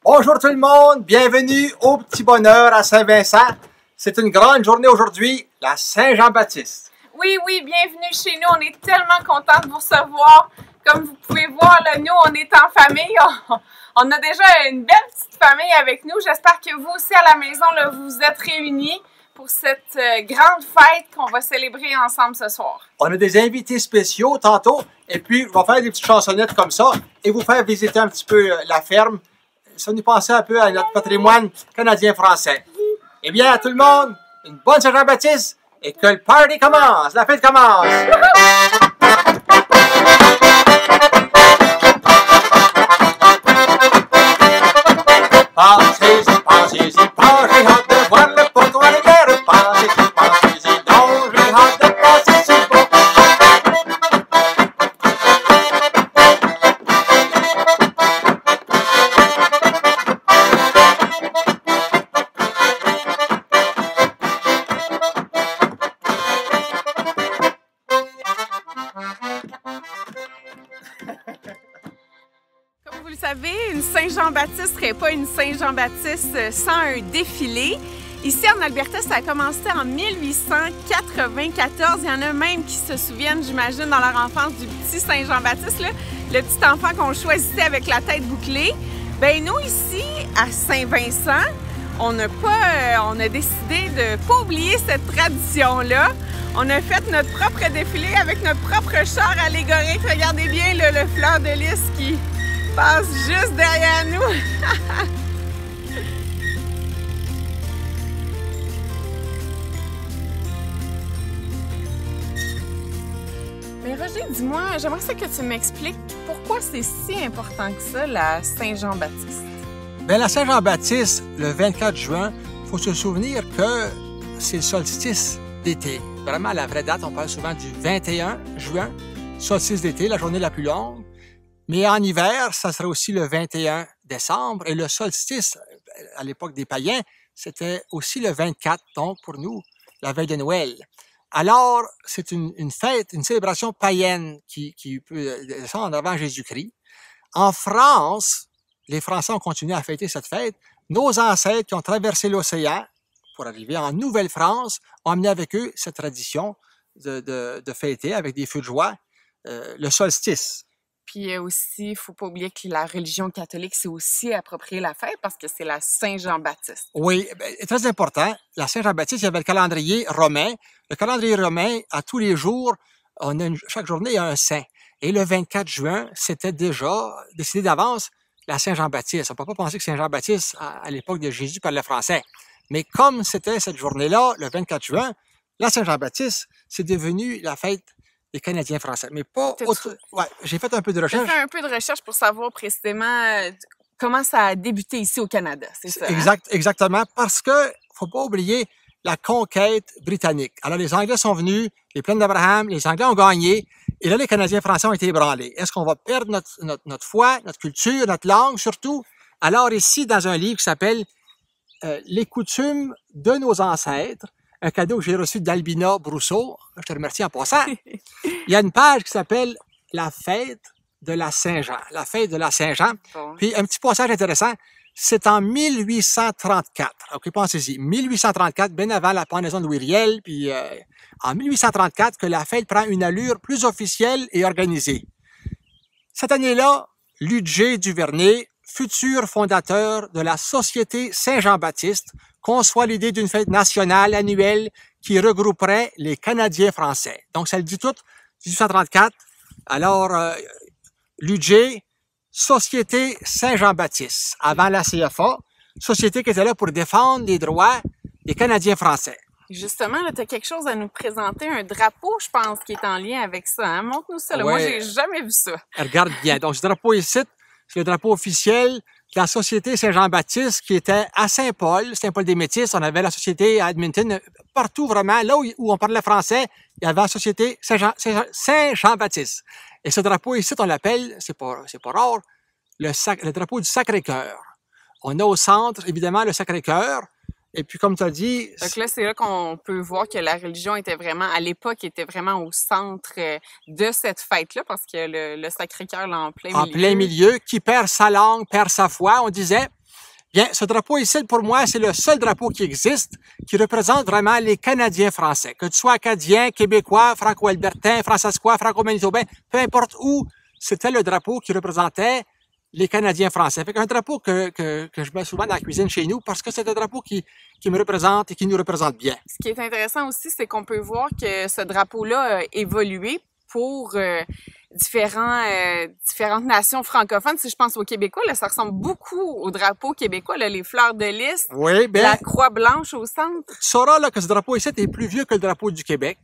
Bonjour tout le monde, bienvenue au Petit Bonheur à Saint-Vincent. C'est une grande journée aujourd'hui, la Saint-Jean-Baptiste. Oui, bienvenue chez nous. On est tellement contents de vous recevoir. Comme vous pouvez voir, là, nous, on est en famille. On a déjà une belle petite famille avec nous. J'espère que vous aussi à la maison, là, vous êtes réunis pour cette grande fête qu'on va célébrer ensemble ce soir. On a des invités spéciaux tantôt et puis on va faire des petites chansonnettes comme ça et vous faire visiter un petit peu la ferme. Ça nous pensait un peu à notre patrimoine canadien-français. Eh bien, à tout le monde, une bonne Saint-Jean-Baptiste et que le party commence, la fête commence! Pensez-y, pensez-y, pensez-y, hâte de voir le pourquoi les guerres. Pensez-y, pensez-y, donc j'ai hâte de passer si beau. Comme vous le savez, une Saint-Jean-Baptiste ne serait pas une Saint-Jean-Baptiste sans un défilé. Ici en Alberta, ça a commencé en 1894. Il y en a même qui se souviennent, j'imagine, dans leur enfance du petit Saint-Jean-Baptiste, le petit enfant qu'on choisissait avec la tête bouclée. Ben nous, ici, à Saint-Vincent, on a décidé de ne pas oublier cette tradition-là. On a fait notre propre défilé avec notre propre char allégorique. Regardez bien le fleur de lys qui passe juste derrière nous. Mais Roger, dis-moi, j'aimerais ça que tu m'expliques pourquoi c'est si important que ça, la Saint-Jean-Baptiste. Bien, la Saint-Jean-Baptiste, le 24 juin, il faut se souvenir que c'est le solstice d'été. Vraiment, la vraie date, on parle souvent du 21 juin, solstice d'été, la journée la plus longue. Mais en hiver, ça serait aussi le 21 décembre. Et le solstice, à l'époque des païens, c'était aussi le 24, donc pour nous, la veille de Noël. Alors, c'est une fête, une célébration païenne qui peut descendre avant Jésus-Christ. En France, les Français ont continué à fêter cette fête. Nos ancêtres qui ont traversé l'océan pour arriver en Nouvelle-France ont amené avec eux cette tradition de fêter avec des feux de joie le solstice. Puis aussi, il ne faut pas oublier que la religion catholique s'est aussi appropriée la fête parce que c'est la Saint-Jean-Baptiste. Oui, très important. La Saint-Jean-Baptiste, il y avait le calendrier romain. Le calendrier romain, à tous les jours, chaque journée, il y a un saint. Et le 24 juin, c'était déjà décidé d'avance la Saint-Jean-Baptiste. On ne peut pas penser que Saint-Jean-Baptiste, à l'époque de Jésus, parlait français. Mais comme c'était cette journée-là, le 24 juin, la Saint-Jean-Baptiste, c'est devenu la fête des Canadiens français. Mais pas autre... Ouais, j'ai fait un peu de recherche. J'ai fait un peu de recherche pour savoir précisément comment ça a débuté ici au Canada, c'est ça? Exactement, parce que faut pas oublier la conquête britannique. Alors, les Anglais sont venus, les plaines d'Abraham, les Anglais ont gagné, et là, les Canadiens français ont été ébranlés. Est-ce qu'on va perdre notre foi, notre culture, notre langue, surtout? Alors, ici, dans un livre qui s'appelle Les coutumes de nos ancêtres, un cadeau que j'ai reçu d'Albina Brousseau, je te remercie en passant, il y a une page qui s'appelle La fête de la Saint-Jean. La fête de la Saint-Jean. Bon. Puis, un petit passage intéressant, c'est en 1834. OK, pensez-y. 1834, bien avant la pendaison de Louis Riel, puis en 1834 que la fête prend une allure plus officielle et organisée. Cette année-là, Ludger Duvernay, futur fondateur de la Société Saint-Jean-Baptiste, conçoit l'idée d'une fête nationale annuelle qui regrouperait les Canadiens français. Donc, ça le dit tout, 1834. Alors, Ludger, Société Saint-Jean-Baptiste, avant la CFA, société qui était là pour défendre les droits des Canadiens français. Justement, tu as quelque chose à nous présenter, un drapeau, je pense, qui est en lien avec ça. Hein? Montre-nous ça. Là. Ouais. Moi, j'ai jamais vu ça. Regarde bien. Donc, ce drapeau ici, c'est le drapeau officiel de la Société Saint-Jean-Baptiste qui était à Saint-Paul, Saint-Paul-des-Métis. On avait la société à Edmonton, partout vraiment, là où on parlait français, il y avait la Société Saint-Jean-Baptiste. Et ce drapeau ici, on l'appelle, c'est pas rare, le drapeau du Sacré-Cœur. On a au centre, évidemment, le Sacré-Cœur. Et puis, comme tu as dit... Donc là, c'est là qu'on peut voir que la religion était vraiment, à l'époque, était vraiment au centre de cette fête-là, parce que le Sacré-Cœur, là, en plein milieu. En plein milieu, qui perd sa langue, perd sa foi. On disait, bien, ce drapeau ici, pour moi, c'est le seul drapeau qui existe, qui représente vraiment les Canadiens français. Que tu sois Acadien, Québécois, Franco-Albertain, Françaiscois, Franco-Manitobain, peu importe où, c'était le drapeau qui représentait les Canadiens français. Fait qu'un drapeau que je mets souvent dans la cuisine chez nous parce que c'est un drapeau qui me représente et qui nous représente bien. Ce qui est intéressant aussi, c'est qu'on peut voir que ce drapeau-là a évolué pour différentes nations francophones. Si je pense aux Québécois, là, ça ressemble beaucoup au drapeau québécois, là, les fleurs de lys, oui, bien, la croix blanche au centre. Tu sauras là, que ce drapeau ici est plus vieux que le drapeau du Québec.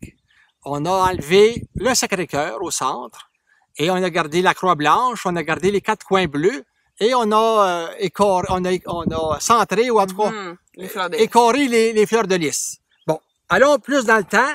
On a enlevé le Sacré-Cœur au centre. Et on a gardé la croix blanche, on a gardé les 4 coins bleus, et on a centré, ou en tout cas, écoré les fleurs de lys. Bon, allons plus dans le temps,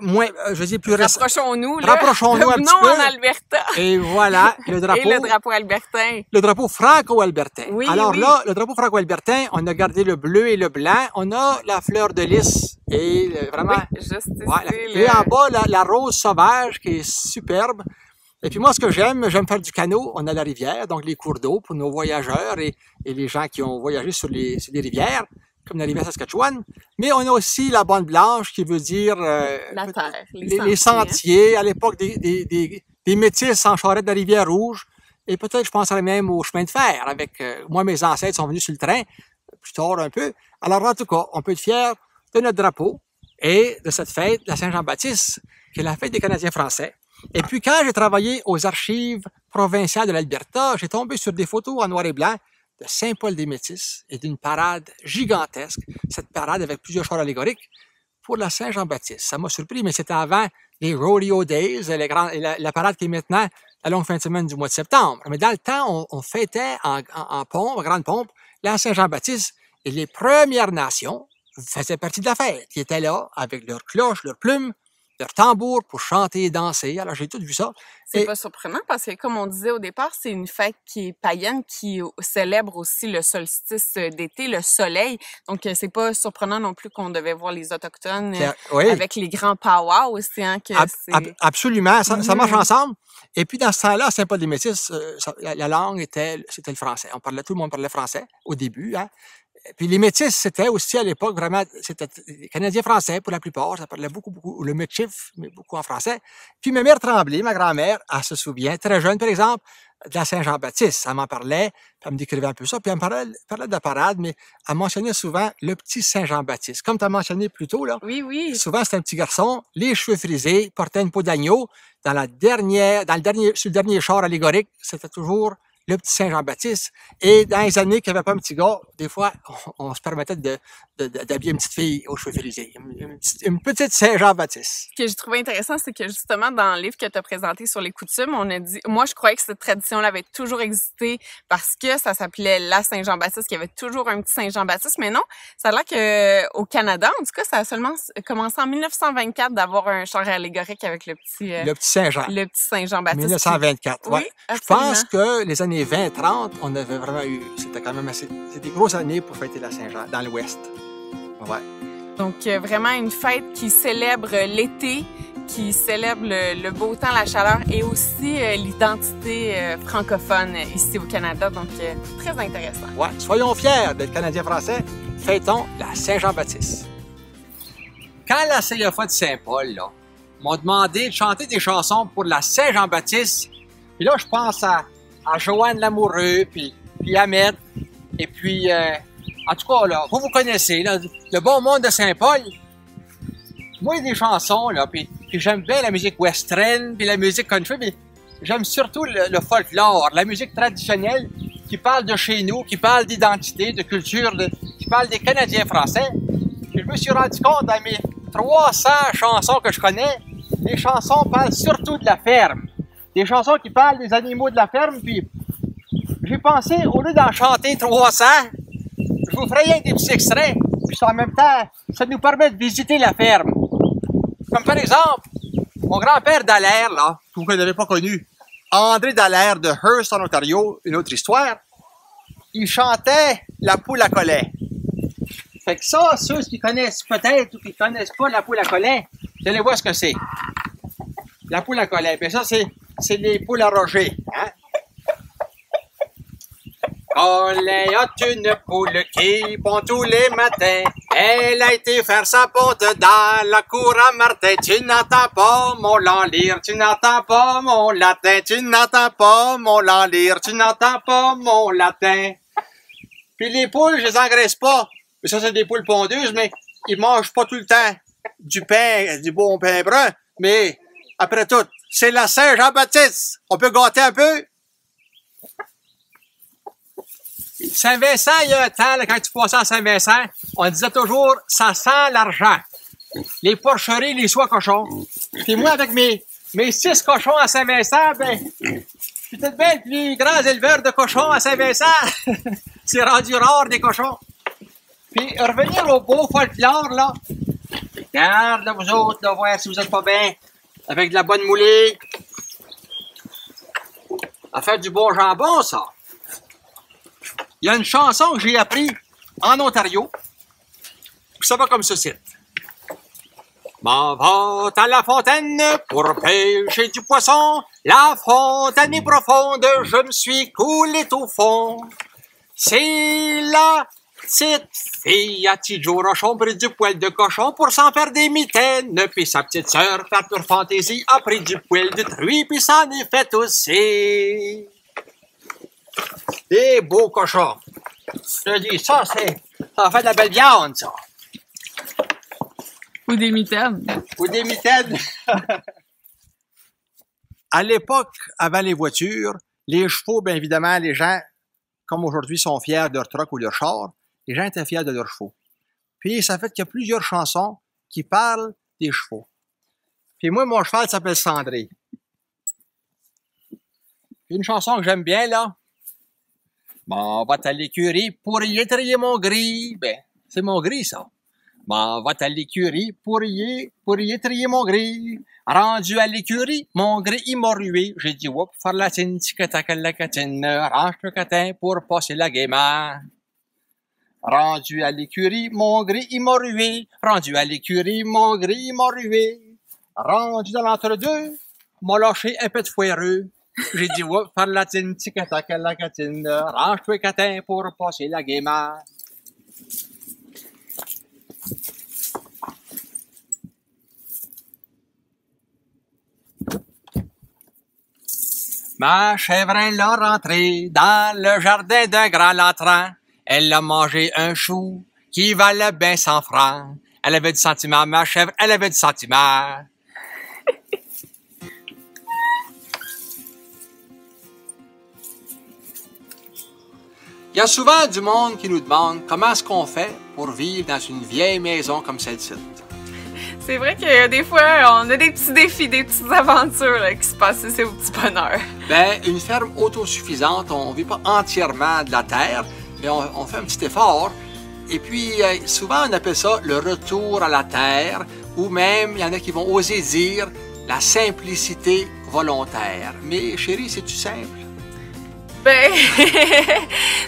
moins, je dis plus récent. Rapprochons-nous un petit peu. En Alberta. Et voilà, le drapeau. Et le drapeau albertain. Le drapeau franco-albertain. Oui, alors oui. Là, le drapeau franco-albertain, on a gardé le bleu et le blanc, on a la fleur de lys, et vraiment. Oui, juste ici, voilà. Et en bas, la rose sauvage, qui est superbe. Et puis moi, ce que j'aime faire du canot. On a la rivière, donc les cours d'eau pour nos voyageurs et les gens qui ont voyagé sur les rivières, comme la rivière Saskatchewan. Mais on a aussi la bande blanche qui veut dire la terre, les sentiers. À l'époque des métis en charrette de la rivière Rouge. Et peut-être, je penserais même au chemin de fer. Avec moi, mes ancêtres sont venus sur le train plus tard un peu. Alors en tout cas, on peut être fier de notre drapeau et de cette fête, la Saint-Jean-Baptiste, qui est la fête des Canadiens français. Et puis, quand j'ai travaillé aux archives provinciales de l'Alberta, j'ai tombé sur des photos en noir et blanc de Saint-Paul-des-Métis et d'une parade gigantesque. Cette parade avec plusieurs chars allégoriques pour la Saint-Jean-Baptiste. Ça m'a surpris, mais c'était avant les Rodeo Days, la parade qui est maintenant la longue fin de semaine du mois de septembre. Mais dans le temps, on fêtait en pompe, en grande pompe, la Saint-Jean-Baptiste. Et les Premières Nations faisaient partie de la fête. Ils étaient là avec leurs cloches, leurs plumes, leur tambour pour chanter et danser. Alors, j'ai tout vu ça. C'est pas surprenant parce que, comme on disait au départ, c'est une fête qui est païenne, qui célèbre aussi le solstice d'été, le soleil. Donc, c'est pas surprenant non plus qu'on devait voir les Autochtones avec les grands powwows aussi. Hein, absolument, ça marche ensemble. Et puis, dans ce temps-là, à Saint-Paul-des-Métis, la langue c'était le français. Tout le monde parlait français au début, hein. Puis les Métis, c'était aussi à l'époque vraiment, c'était les Canadiens français pour la plupart, ça parlait beaucoup, le Métis, mais beaucoup en français. Puis ma mère Tremblay, ma grand-mère, elle se souvient, très jeune par exemple, de la Saint-Jean-Baptiste. Elle m'en parlait, puis elle me décrivait un peu ça, puis elle me parlait de la parade, mais elle mentionnait souvent le petit Saint-Jean-Baptiste. Comme tu as mentionné plus tôt, là. Oui. Souvent, c'était un petit garçon, les cheveux frisés, portait une peau d'agneau. Sur le dernier char allégorique, c'était toujours le petit Saint-Jean-Baptiste. Et dans les années qu'il n'y avait pas un petit gars, des fois, on se permettait d'habiller une petite fille aux cheveux frisés. Une petite Saint-Jean-Baptiste. Ce que j'ai trouvé intéressant, c'est que justement, dans le livre que tu as présenté sur les coutumes, on a dit, moi, je croyais que cette tradition-là avait toujours existé parce que ça s'appelait la Saint-Jean-Baptiste, qu'il y avait toujours un petit Saint-Jean-Baptiste. Mais non, ça a l'air qu'au Canada, en tout cas, ça a seulement commencé en 1924 d'avoir un char allégorique avec le petit Saint-Jean. Le petit Saint-Jean-Baptiste. 1924, oui. Je pense que les années 20-30, on avait vraiment eu, c'était quand même c'était des grosses années pour fêter la Saint-Jean dans l'Ouest. Ouais. Donc, vraiment une fête qui célèbre l'été, qui célèbre le beau temps, la chaleur et aussi l'identité francophone ici au Canada. Donc, très intéressant. Ouais, soyons fiers d'être Canadiens français. Fêtons la Saint-Jean-Baptiste. Quand la CFA de Saint-Paul, là, m'ont demandé de chanter des chansons pour la Saint-Jean-Baptiste, puis là, je pense à Joanne Lamoureux, puis Ahmed, et puis, en tout cas, là, vous connaissez, là, le bon monde de Saint-Paul. Moi, il y a des chansons, là, puis j'aime bien la musique western, puis la musique country, mais j'aime surtout le folklore, la musique traditionnelle qui parle de chez nous, qui parle d'identité, de culture, qui parle des Canadiens français. Puis je me suis rendu compte dans mes 300 chansons que je connais, les chansons parlent surtout de la ferme. Des chansons qui parlent des animaux de la ferme, puis j'ai pensé, au lieu d'en chanter 300, je vous ferai rien des petits extraits, puis en même temps, ça nous permet de visiter la ferme. Comme par exemple, mon grand-père Dallaire, là, que vous n'avez pas connu, André Dallaire de Hearst, en Ontario, une autre histoire, il chantait La poule à collet. Fait que ça, ceux qui connaissent peut-être ou qui connaissent pas la poule à collet, vous allez voir ce que c'est. La poule à collet. Puis ça, c'est les poules à roger. Hein? Collet a une poule qui pond tous les matins. Elle a été faire sa ponte dans la cour à Martin. Tu n'entends pas mon lire, tu n'entends pas mon latin. Tu n'entends pas mon lire, tu n'entends pas mon latin. Puis les poules, je les engraisse pas. Mais ça, c'est des poules pondeuses, mais ils mangent pas tout le temps du pain, du bon pain brun. Mais après tout, c'est la Saint-Jean-Baptiste. On peut gâter un peu? Saint-Vincent, il y a un temps, là, quand tu passais à Saint-Vincent, on disait toujours « ça sent l'argent ». Les porcheries, les soies cochons. Puis moi, avec mes 6 cochons à Saint-Vincent, ben, je suis peut-être bien le plus grand éleveur de cochons à Saint-Vincent. C'est rendu rare, des cochons. Puis revenir au beau folklore, là. Regarde, là, vous autres, là, voir si vous êtes pas bien. Avec de la bonne moulée. À faire du bon jambon, ça. Il y a une chanson que j'ai appris en Ontario. Puis ça va comme ceci. M'en va à la fontaine pour pêcher du poisson. La fontaine est profonde, je me suis coulé au fond. C'est la petite fille à Tidjo Rochon pris du poil de cochon pour s'en faire des mitaines. Puis sa petite sœur, par pure fantaisie, a pris du poil de truie puis s'en est fait aussi. Des beaux cochons. Je dis, ça fait de la belle viande, ça. Ou des mitaines. Ou des mitaines. À l'époque, avant les voitures, les chevaux, bien évidemment, les gens, comme aujourd'hui, sont fiers de leur truck ou de leur char. Les gens étaient fiers de leurs chevaux. Puis, ça fait qu'il y a plusieurs chansons qui parlent des chevaux. Puis moi, mon cheval s'appelle Cendré. Puis une chanson que j'aime bien, là. M'en va à l'écurie pour y étrier mon gris. Ben, c'est mon gris, ça. M'en va à l'écurie pour y étrier mon gris. Rendu à l'écurie, mon gris, il m'a rué. J'ai dit, whoop, faire la tine, tic-tac, la catine, range le catin pour passer la gaiement. Rendu à l'écurie, mon gris, il m'a rué. Rendu à l'écurie, mon gris, il m'a rué. Rendu dans l'entre-deux, m'a lâché un peu de foireux. J'ai dit, ouais, faire la tine, tic-tac, la catine, range-toi catin pour passer la gaiement. Ma chèvre, elle a rentré dans le jardin d'un grand latran. Elle a mangé un chou qui valait bien 100 francs. Elle avait du sentiment, ma chèvre, elle avait du sentiment. Il y a souvent du monde qui nous demande comment est-ce qu'on fait pour vivre dans une vieille maison comme celle-ci. C'est vrai que des fois, on a des petits défis, des petites aventures là, qui se passent ici au Petit Bonheur. Ben, une ferme autosuffisante, on ne vit pas entièrement de la terre, mais on fait un petit effort. Et puis, souvent, on appelle ça le retour à la terre, ou même, il y en a qui vont oser dire la simplicité volontaire. Mais chérie, c'est-tu simple? Ben,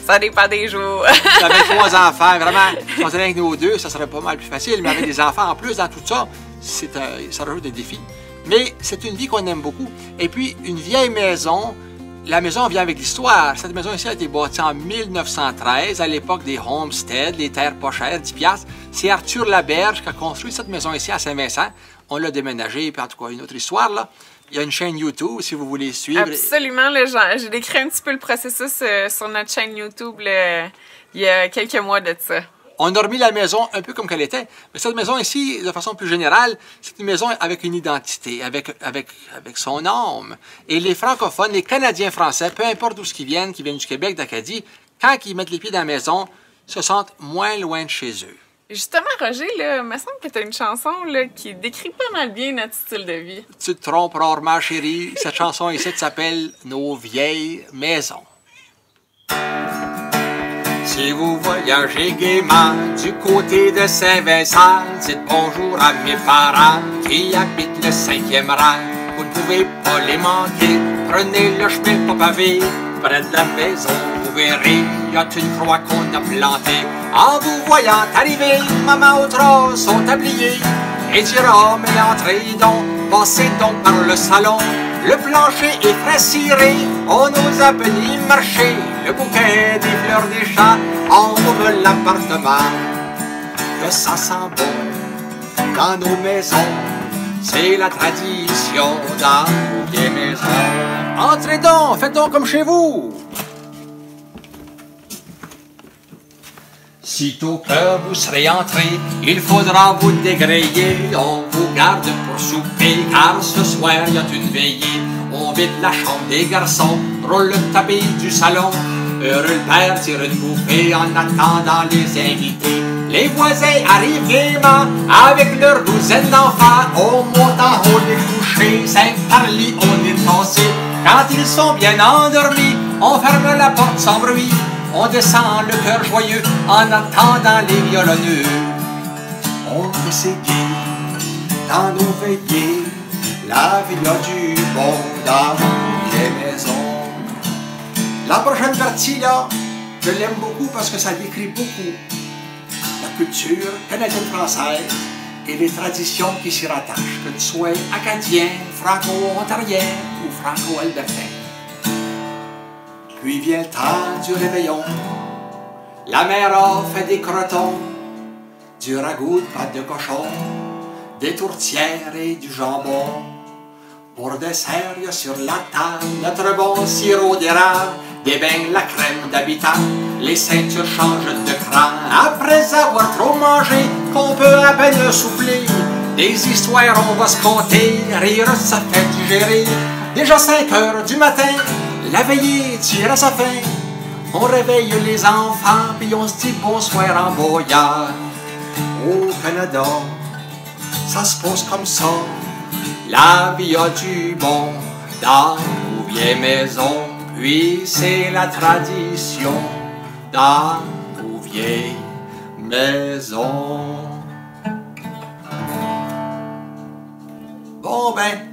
ça dépend des jours. Avec 3 enfants, vraiment, si on était avec nous deux, ça serait pas mal plus facile. Mais avec des enfants en plus dans tout ça, ça rajoute des défis. Mais c'est une vie qu'on aime beaucoup. Et puis, une vieille maison, la maison vient avec l'histoire. Cette maison ici a été bâtie en 1913, à l'époque des homesteads, les terres pas chères, 10 $. C'est Arthur Laberge qui a construit cette maison ici à Saint-Vincent. On l'a déménagée, puis en tout cas, une autre histoire, là. Il y a une chaîne YouTube, si vous voulez suivre. Absolument, j'ai décrit un petit peu le processus sur notre chaîne YouTube là, il y a quelques mois de ça. On a remis la maison un peu comme qu'elle était. Mais cette maison ici, de façon plus générale, c'est une maison avec une identité, avec son âme. Et les francophones, les Canadiens français, peu importe d'où ils viennent du Québec, d'Acadie, quand ils mettent les pieds dans la maison, se sentent moins loin de chez eux. Justement, Roger, là, il me semble que tu as une chanson là, qui décrit pas mal bien notre style de vie. Tu te trompes rarement, chérie. Cette chanson ici s'appelle « Nos vieilles maisons ». Si vous voyagez gaiement du côté de Saint-Vincent, dites bonjour à mes parents qui habitent le 5e rang. Vous ne pouvez pas les manquer, prenez le chemin pas pavé, près de la maison, vous verrez, y a une croix qu'on a plantée. En vous voyant arriver, maman autres sont tabliers, et dira, mais entrez donc, passez donc par le salon. Le plancher est frais ciré, on nous a béni marcher, le bouquet des fleurs des chats enrobe l'appartement. Que ça sent bon dans nos maisons, c'est la tradition dans nos vieilles maisons. Entrez donc, faites donc comme chez vous. Sitôt que vous serez entré, il faudra vous dégrayer. On vous garde pour souper, car ce soir il y a une veillée. On vide la chambre des garçons, roule le tapis du salon. Heureux le père tire une bouffée en attendant les invités. Les voisins arrivent gaiement avec leur douzaine d'enfants. On monte en haut des couchers, 5 par lit, on est tassé. Quand ils sont bien endormis, on ferme la porte sans bruit. On descend le cœur joyeux en attendant les violonneux. On fait dans nos veillées, la vie a du bon dans les maisons. La prochaine partie là, je l'aime beaucoup parce que ça décrit beaucoup la culture canadienne-française et les traditions qui s'y rattachent, que tu sois acadien, franco-ontarien ou franco-albertain. Puis vient le temps du réveillon. La mère a fait des crotons, du ragoût de pâte de cochon, des tourtières et du jambon. Pour dessert, il y a sur la table notre bon sirop d'érable, des beignes, la crème d'habitant, les ceintures changent de cran. Après avoir trop mangé, qu'on peut à peine souffler, des histoires on va se conter, rire ça fait digérer. Déjà 5 heures du matin, la veillée tire à sa fin. On réveille les enfants, puis on se dit bonsoir en voyant. Au Canada, ça se passe comme ça. La vie a du bon dans nos vieilles maisons, puis c'est la tradition dans nos vieilles maisons. Bon ben,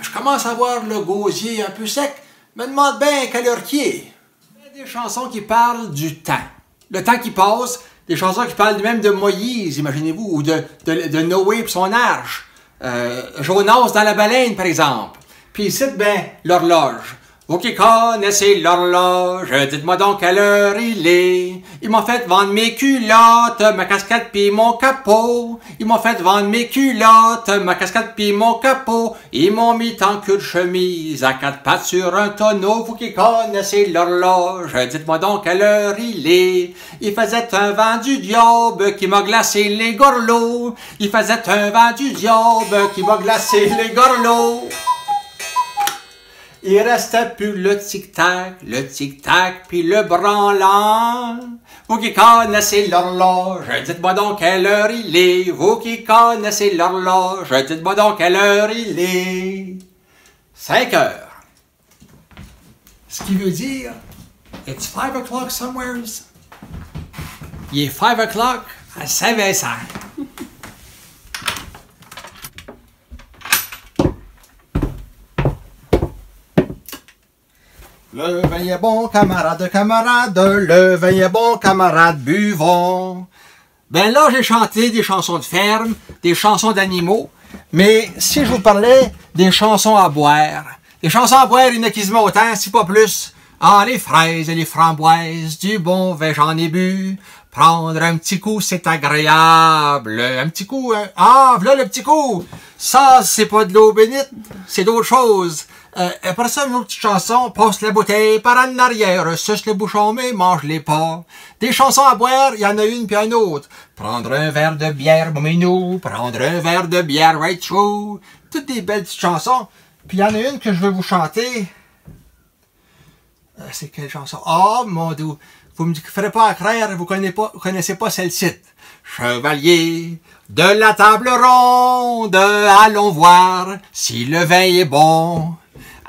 je commence à voir le gosier un peu sec. Me demande bien quelle heure qu'il est. Des chansons qui parlent du temps. Le temps qui passe, des chansons qui parlent même de Moïse, imaginez-vous, ou de Noé et son arche. Jonas dans la baleine, par exemple. Puis ici, ben, l'horloge. Vous qui connaissez l'horloge, dites-moi donc quelle heure il est. Ils m'ont fait vendre mes culottes, ma casquette pis mon capot. Ils m'ont fait vendre mes culottes, ma casquette pis mon capot. Ils m'ont mis en queue de chemise, à 4 pattes sur un tonneau. Vous qui connaissez l'horloge, dites-moi donc quelle heure il est. Il faisait un vent du diable qui m'a glacé les gorlots. Il faisait un vent du diable qui m'a glacé les gorlots. Il restait plus le tic-tac, puis le branlant. Vous qui connaissez l'horloge, dites-moi donc quelle heure il est. Vous qui connaissez l'horloge, dites-moi donc quelle heure il est. 5 heures. Ce qui veut dire, it's 5 o'clock somewheres. Il est 5 o'clock à Saint-Vincent. Le vin est bon, camarade, camarade, le vin est bon, camarade, buvons. Ben là, j'ai chanté des chansons de ferme, des chansons d'animaux, mais si je vous parlais des chansons à boire, des chansons à boire, il n'y en a quasiment autant, si pas plus. Ah, les fraises et les framboises, du bon vin j'en ai bu. Prendre un petit coup, c'est agréable. Un petit coup, ah, voilà le petit coup. Ça, c'est pas de l'eau bénite, c'est d'autre chose. Après ça, une autre petite chanson, passe la bouteille par en arrière, suce le bouchon, mais mange-les pas. Des chansons à boire, il y en a une puis une autre. Prendre un verre de bière, bon minou, prendre un verre de bière, right through. Toutes des belles petites chansons. Puis il y en a une que je veux vous chanter. C'est quelle chanson? Ah, mon Dieu, vous me ferez pas à croire, vous connaissez pas celle-ci. Chevalier de la table ronde, allons voir si le vin est bon.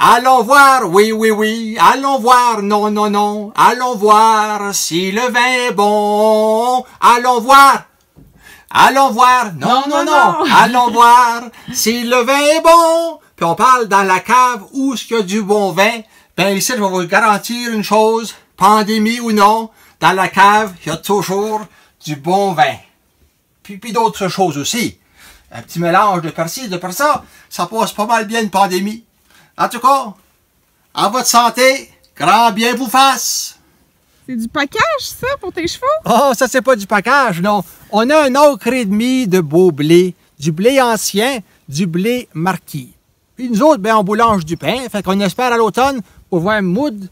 Allons voir, oui, oui, oui. Allons voir, non, non, non. Allons voir si le vin est bon. Allons voir. Allons voir, non, non, non. Allons voir si le vin est bon. Puis on parle dans la cave où est-ce qu'il y a du bon vin. Ben ici, je vais vous garantir une chose. Pandémie ou non, dans la cave, il y a toujours du bon vin. Puis d'autres choses aussi. Un petit mélange de par-ci, de par-ça, ça passe pas mal bien une pandémie. En tout cas, à votre santé, grand bien vous fasse. C'est du package, ça, pour tes chevaux? Oh, ça, c'est pas du package, non. On a un acre et demi de beau blé, du blé ancien, du blé marquis. Puis nous autres, ben, on boulange du pain, fait qu'on espère à l'automne pouvoir un moudre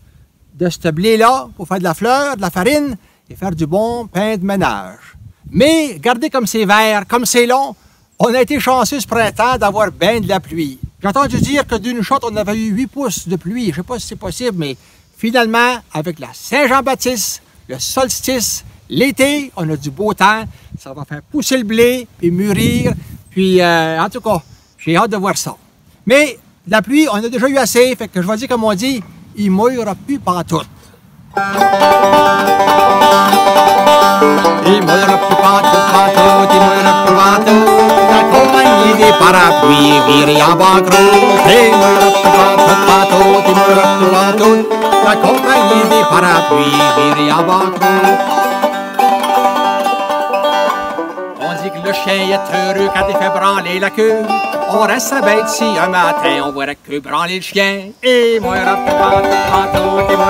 de ce blé-là pour faire de la fleur, de la farine et faire du bon pain de ménage. Mais, regardez comme c'est vert, comme c'est long, on a été chanceux ce printemps d'avoir bien de la pluie. J'ai entendu dire que d'une shot, on avait eu 8 pouces de pluie. Je sais pas si c'est possible, mais finalement, avec la Saint-Jean-Baptiste, le solstice, l'été, on a du beau temps. Ça va faire pousser le blé, puis mûrir. Puis, en tout cas, j'ai hâte de voir ça. Mais, de la pluie, on a déjà eu assez. Fait que je vais dire, comme on dit, il mouillera plus pantoute. Il mouillera plus pantoute, il mouillera plus pantoute. La compagnie des parapluies virée en banqueroute. Il mouillera plus pantoute, il mouillera plus pantoute. La compagnie des parapluies virée en banqueroute. On dit que le chien est heureux quand il fait branler la queue. On reste à bête si un matin on voit la queue branler le chien. Et moi pantoute, et moi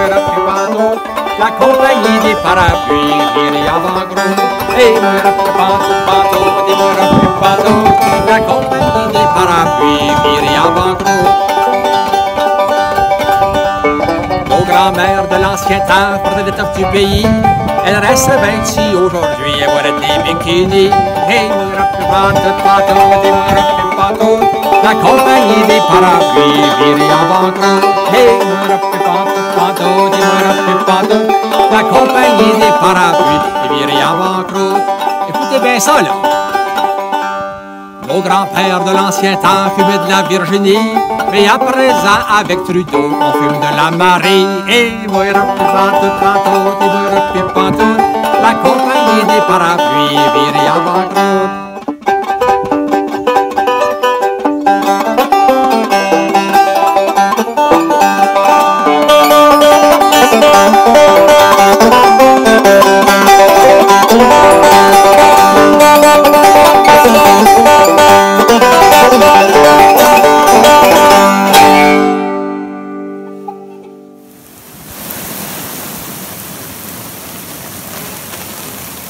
pantoute. La compagnie des parapluies virée en banqueroute. Et moi pantoute, et moi pantoute. La compagnie des parapluies virée en banqueroute. Nos grands-mères de l'ancien temps portaient l'étoffe du pays. Elles restent à bête si aujourd'hui elles voient des bikinis. Et moi pantoute, et moi pantoute. La compagnie des parapluies virée en banqueroute. Hey, pantoute, pantoute. La compagnie des parapluies virée en banqueroute. Écoutez bien ça, là. Nos grands-pères de l'ancien temps fumaient de la Virginie, mais à présent, avec Trudeau, on fume de la Marie. Et pantoute, pantoute. La compagnie des parapluies virée en banqueroute.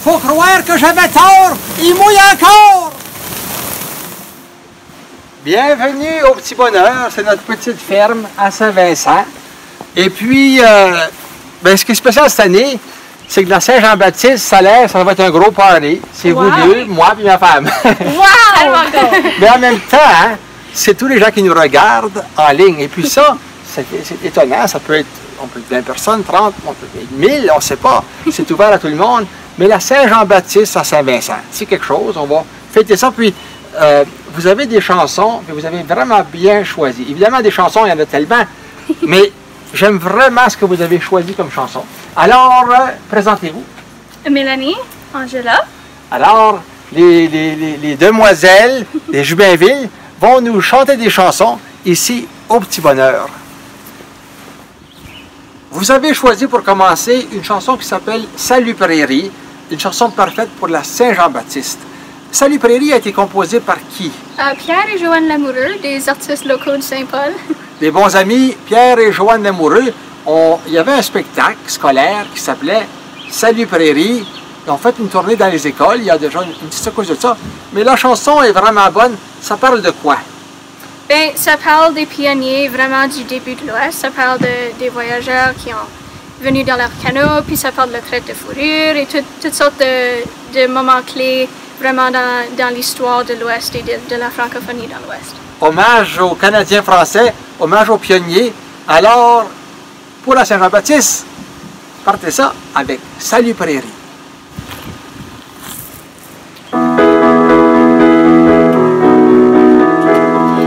Faut croire que j'avais tort, il mouille encore! Bienvenue au Petit Bonheur, c'est notre petite ferme à Saint-Vincent. Et puis, ce qui est spécial cette année, c'est que la Saint-Jean-Baptiste, ça va être un gros party. C'est vous deux, moi et ma femme. Wow! Mais en même temps, hein, c'est tous les gens qui nous regardent en ligne. Et puis ça, c'est étonnant, ça peut être, on peut être 20 personnes, 30, on peut être 1000, on ne sait pas. C'est ouvert à tout le monde. Mais la Saint-Jean-Baptiste à Saint-Vincent, c'est quelque chose, on va fêter ça. Puis, vous avez des chansons, que vous avez vraiment bien choisies. Évidemment, des chansons, il y en a tellement, mais j'aime vraiment ce que vous avez choisi comme chanson. Alors, présentez-vous. Mélanie, Angela. Alors, les demoiselles des Joubinville vont nous chanter des chansons ici au Petit Bonheur. Vous avez choisi pour commencer une chanson qui s'appelle « Salut Prairie », une chanson parfaite pour la Saint-Jean-Baptiste. « Salut Prairie » a été composée par qui? Pierre et Joanne Lamoureux, des artistes locaux de Saint-Paul. Des bons amis, Pierre et Joanne Lamoureux. Il y avait un spectacle scolaire qui s'appelait « Salut Prairie ». Ils ont fait une tournée dans les écoles, il y a déjà une petite cause de ça. Mais la chanson est vraiment bonne. Ça parle de quoi? Ben, ça parle des pionniers vraiment du début de l'Ouest. Ça parle des voyageurs qui ont venu dans leur canot, puis ça parle de la traite de fourrure et toutes sortes de moments clés vraiment dans l'histoire de l'Ouest et de la francophonie dans l'Ouest. Hommage aux Canadiens français, hommage aux pionniers. Alors, pour la Saint-Jean-Baptiste, partez ça avec « Salut Prairie ».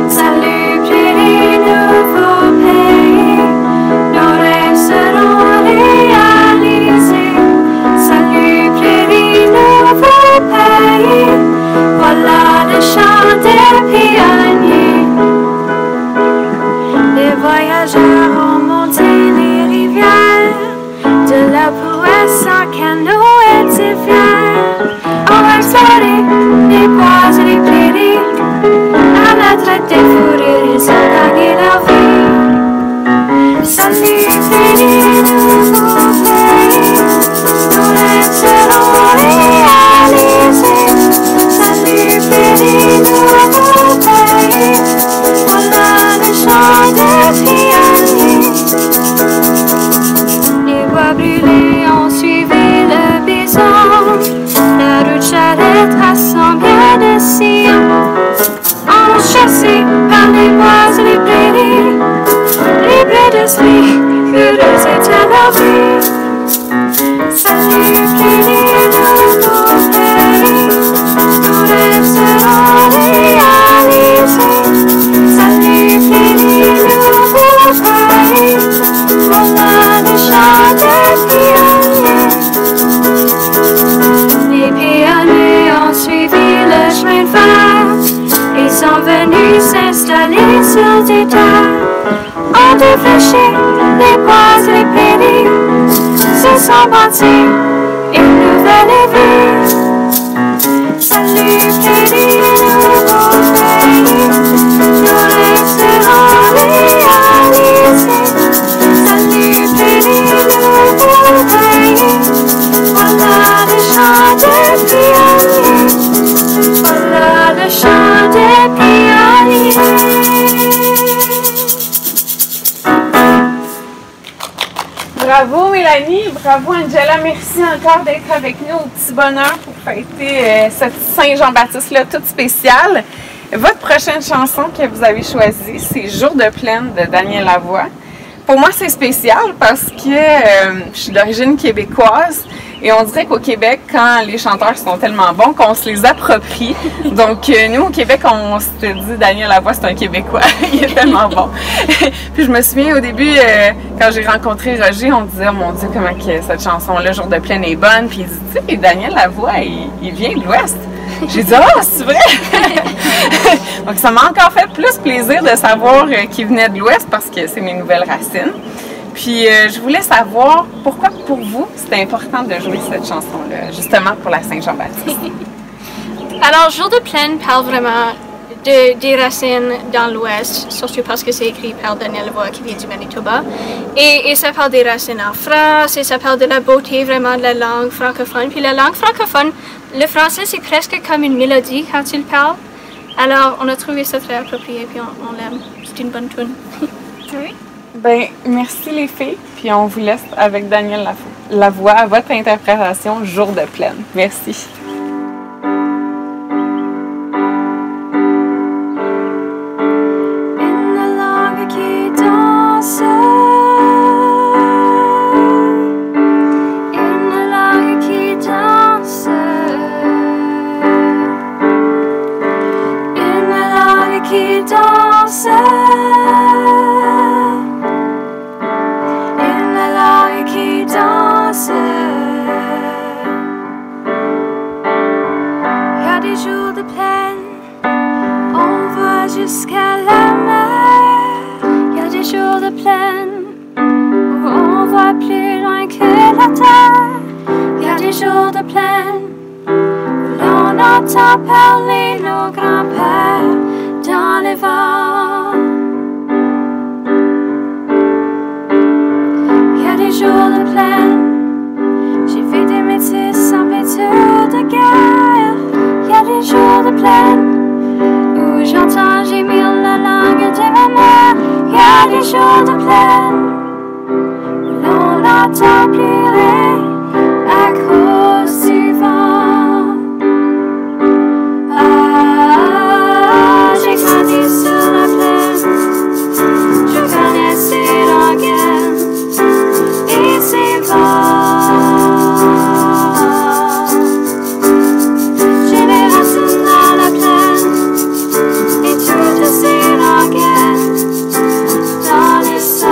Salut Prairie, nouveau pays. l'ouest, un canot était fier. On va explorer les bois et les prairies. À la traite des fourrures, ils ont gagné leur vie. Salut, prairies, nouveau pays. Nous laisserons réaliser. Salut, prairies, nouveau pays. Voilà le chant des pionniers. Les bois brûlés ont suivi le bison. La route charrette rassemblait de sillons. Chassés par les bois et les prairies, libres d'esprit, heureux était leur vie. Salut, prairies, nouveau pays, nous laisserons réaliser. Salut, prairies, nouveau pays, voilà le chant des pionniers. Les pionniers ont suivi le chemin de fer. Ils sont venus s'installer sur des terres. On défléché les bois et les prairies. Se sont bâtis une nouvelle vie. Salut, prairies, nouveau pays. Nous laisserons réaliser. Salut, prairies, nouveau pays. Voilà le chant des pionniers. Voilà le chant des pionniers. Bravo Mélanie, bravo Angela, merci encore d'être avec nous au Petit Bonheur pour fêter cette Saint-Jean-Baptiste-là toute spéciale. Votre prochaine chanson que vous avez choisie, c'est Jour de plaine de Daniel Lavoie. Pour moi, c'est spécial parce que je suis d'origine québécoise et on dirait qu'au Québec, quand les chanteurs sont tellement bons qu'on se les approprie. Donc, nous, au Québec, on s'était dit Daniel Lavoie, c'est un Québécois. Il est tellement bon. Puis, je me souviens au début, quand j'ai rencontré Roger, on disait, oh mon Dieu, comment que cette chanson-là, Jour de plaine, est bonne. Puis, il dit, tu sais, Daniel Lavoie, il vient de l'Ouest. J'ai dit, oh, c'est vrai! Donc, ça m'a encore fait plus plaisir de savoir qu'il venait de l'Ouest parce que c'est mes nouvelles racines. Puis, je voulais savoir pourquoi, pour vous, c'était important de jouer cette chanson-là, justement pour la Saint-Jean-Baptiste. Alors, Jour de plaine parle vraiment des racines dans l'Ouest, surtout parce que c'est écrit par Daniel Lavoie qui vient du Manitoba. Et ça parle des racines en France, et ça parle de la beauté vraiment de la langue francophone. Puis la langue francophone, le français, c'est presque comme une mélodie quand tu le parles. Alors, on a trouvé ça très approprié, puis on l'aime. C'est une bonne tune. Oui. Ben, merci les filles, puis on vous laisse avec Daniel Lavoie à votre interprétation Jour de plaine. Merci. Jusqu'à la mer, il y a des jours de plaine où on voit plus loin que la terre. Il y a des jours de plaine où l'on entend parler nos grands-pères dans le vent. Il y a des jours de plaine, j'ai vu des métis en vêture de guerre. Il y a des jours de plaine où j'entends gémir la langue de ma mère. Il y a des jours de plaine où l'on l'entend pleurer à cause du vent. Ah, j'ai grandi sur la plaine, je connais ses langues et ses vents. J'ai mes racines dans la plaine et toutes ces langues dans les sons.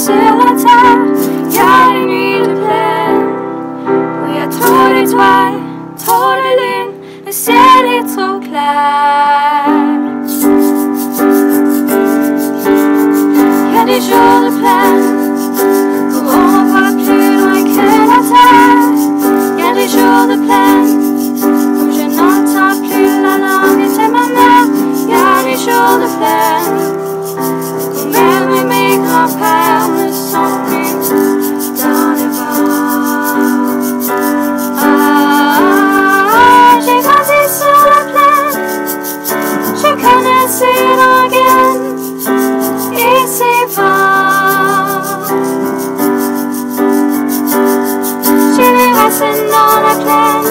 sur la terre, y a une nuit de pleine, où y a trop d'étoiles, trop de lune, le ciel est trop clair. Y a des jours de plaine, où on voit plus loin que la terre. Y a des jours de plaine, où je n'entends plus la langue de ma mère. Y a des jours de plaine, où même mes grands-pères ne sont plus dans le vent. Ah, j'ai grandi sur la plaine, je connais ses rengaines et ses vents. J'ai les racines dans la plaine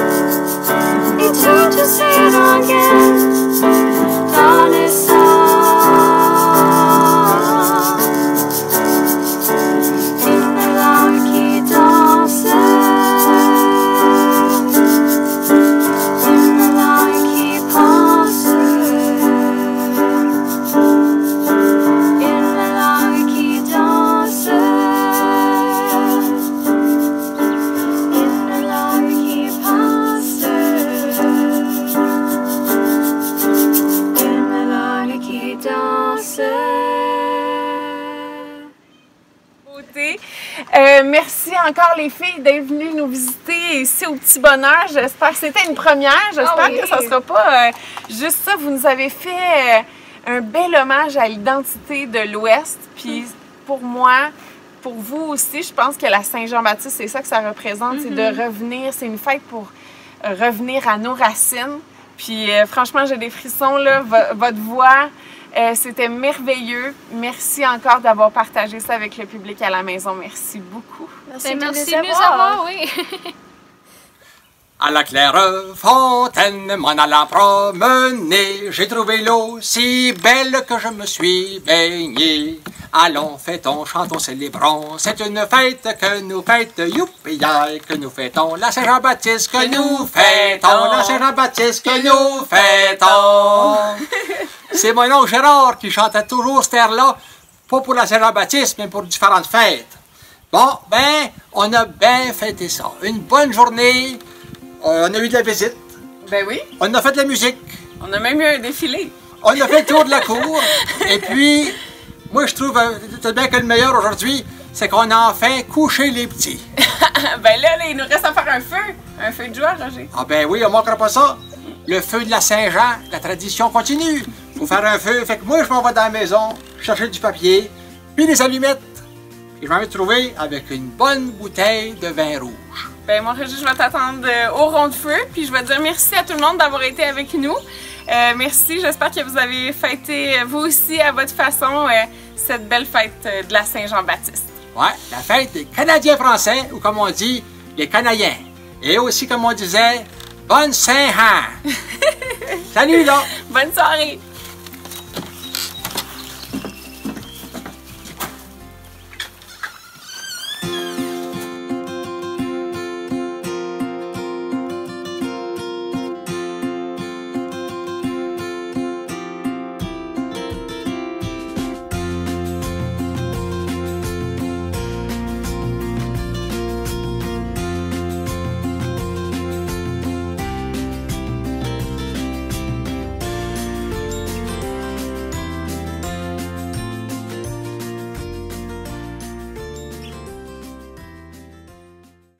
et toutes ces rengaines dans le sang. Une langue qui danse, une langue qui pense, une langue qui danse, une langue qui pense, une langue qui danse. Beauté. Merci encore les filles d'être venues nous visiter ici au Petit Bonheur. J'espère que c'était une première. J'espère que ça ne sera pas juste ça. Vous nous avez fait un bel hommage à l'identité de l'Ouest. Puis pour moi, pour vous aussi, je pense que la Saint-Jean-Baptiste, c'est ça que ça représente. C'est de revenir. C'est une fête pour revenir à nos racines. Puis franchement, j'ai des frissons là. Votre voix, c'était merveilleux. Merci encore d'avoir partagé ça avec le public à la maison. Merci beaucoup. Merci de nous avoir, oui. À la claire fontaine, m'en allant promener, j'ai trouvé l'eau si belle que je me suis baigné. Allons, fêtons, chantons, célébrons, c'est une fête que nous fêtons, youpi-yaï, que nous fêtons, la Saint-Jean-Baptiste que nous fêtons, la Saint-Jean-Baptiste que nous fêtons. C'est mon oncle Gérard qui chantait toujours cette air-là, pas pour la Saint-Jean-Baptiste, mais pour différentes fêtes. Bon, ben, on a bien fêté ça. Une bonne journée. On a eu de la visite. Ben oui. On a fait de la musique. On a même eu un défilé. On a fait le tour de la cour. Et puis, moi, je trouve tout bien que le meilleur aujourd'hui, c'est qu'on a enfin couché les petits. Ben là, il nous reste à faire un feu de joie, Roger. Ah ben oui, on ne manquera pas ça. Le feu de la Saint-Jean, la tradition continue. Il faut faire un feu. Fait que moi, je m'en vais dans la maison, chercher du papier, puis des allumettes. Puis je vais me trouver avec une bonne bouteille de vin rouge. Ben moi, Roger, je vais t'attendre au rond de feu, puis je vais dire merci à tout le monde d'avoir été avec nous. Merci, j'espère que vous avez fêté, vous aussi, à votre façon, cette belle fête de la Saint-Jean-Baptiste. Ouais, la fête des Canadiens-Français, ou comme on dit, les Canadiens. Et aussi, comme on disait, bonne Saint-Jean! Salut, là! Bonne soirée!